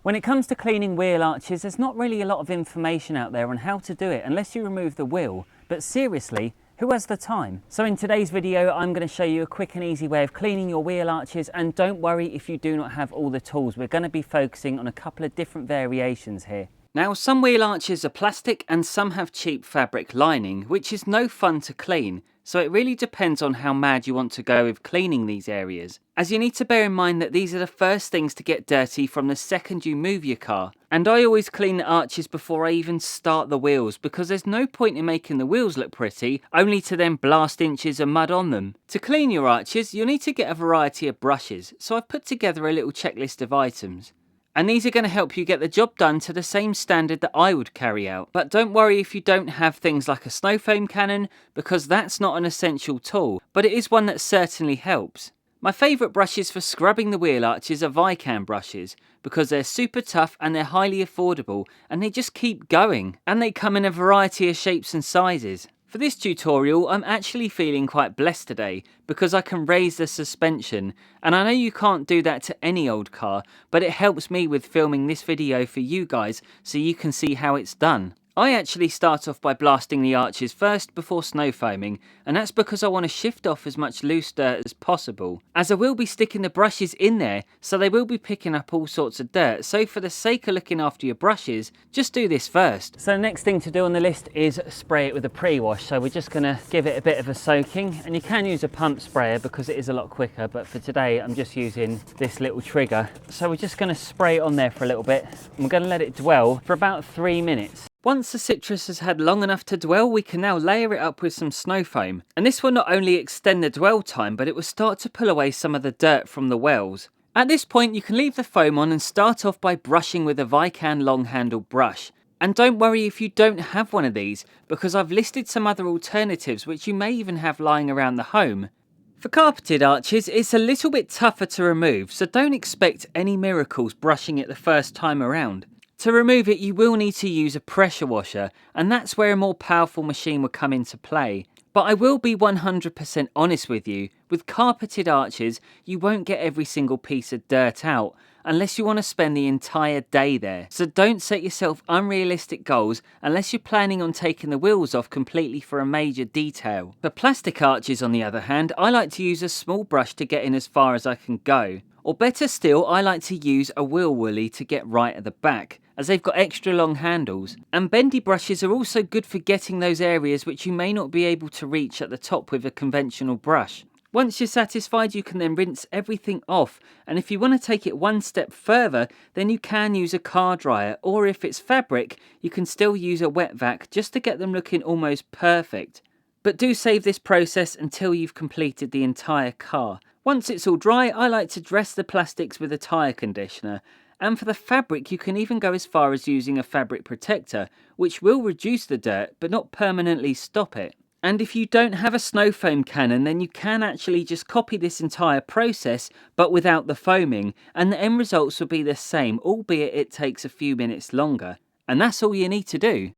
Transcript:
When it comes to cleaning wheel arches, there's not really a lot of information out there on how to do it unless you remove the wheel. But seriously, who has the time? So in today's video, I'm going to show you a quick and easy way of cleaning your wheel arches, and don't worry if you do not have all the tools. We're going to be focusing on a couple of different variations here. Now, some wheel arches are plastic and some have cheap fabric lining, which is no fun to clean. So it really depends on how mad you want to go with cleaning these areas, as you need to bear in mind that these are the first things to get dirty from the second you move your car. And I always clean the arches before I even start the wheels, because there's no point in making the wheels look pretty only to then blast inches of mud on them. To clean your arches, you'll need to get a variety of brushes, so I've put together a little checklist of items. And these are going to help you get the job done to the same standard that I would carry out. But don't worry if you don't have things like a snow foam cannon, because that's not an essential tool, but it is one that certainly helps. My favourite brushes for scrubbing the wheel arches are Vicam brushes, because they're super tough and they're highly affordable, and they just keep going. And they come in a variety of shapes and sizes. For this tutorial, I'm actually feeling quite blessed today because I can raise the suspension, and I know you can't do that to any old car, but it helps me with filming this video for you guys so you can see how it's done. I actually start off by blasting the arches first before snow foaming, and that's because I want to shift off as much loose dirt as possible, as I will be sticking the brushes in there, so they will be picking up all sorts of dirt. So for the sake of looking after your brushes, just do this first. So the next thing to do on the list is spray it with a pre-wash. So we're just going to give it a bit of a soaking, and you can use a pump sprayer because it is a lot quicker, but for today I'm just using this little trigger. So we're just going to spray it on there for a little bit, and we're going to let it dwell for about 3 minutes. Once the citrus has had long enough to dwell, we can now layer it up with some snow foam. And this will not only extend the dwell time, but it will start to pull away some of the dirt from the wells. At this point, you can leave the foam on and start off by brushing with a Vicam long-handled brush. And don't worry if you don't have one of these, because I've listed some other alternatives which you may even have lying around the home. For carpeted arches, it's a little bit tougher to remove, so don't expect any miracles brushing it the first time around. To remove it, you will need to use a pressure washer, and that's where a more powerful machine will come into play. But I will be 100% honest with you, with carpeted arches, you won't get every single piece of dirt out, unless you want to spend the entire day there. So don't set yourself unrealistic goals unless you're planning on taking the wheels off completely for a major detail. For plastic arches, on the other hand, I like to use a small brush to get in as far as I can go. Or better still, I like to use a wheel woolly to get right at the back, as they've got extra long handles. And bendy brushes are also good for getting those areas which you may not be able to reach at the top with a conventional brush. Once you're satisfied, you can then rinse everything off, and if you want to take it one step further, then you can use a car dryer, or if it's fabric, you can still use a wet vac just to get them looking almost perfect. But do save this process until you've completed the entire car. Once it's all dry, I like to dress the plastics with a tyre conditioner. And for the fabric, you can even go as far as using a fabric protector, which will reduce the dirt, but not permanently stop it. And if you don't have a snow foam cannon, then you can actually just copy this entire process, but without the foaming, and the end results will be the same, albeit it takes a few minutes longer. And that's all you need to do.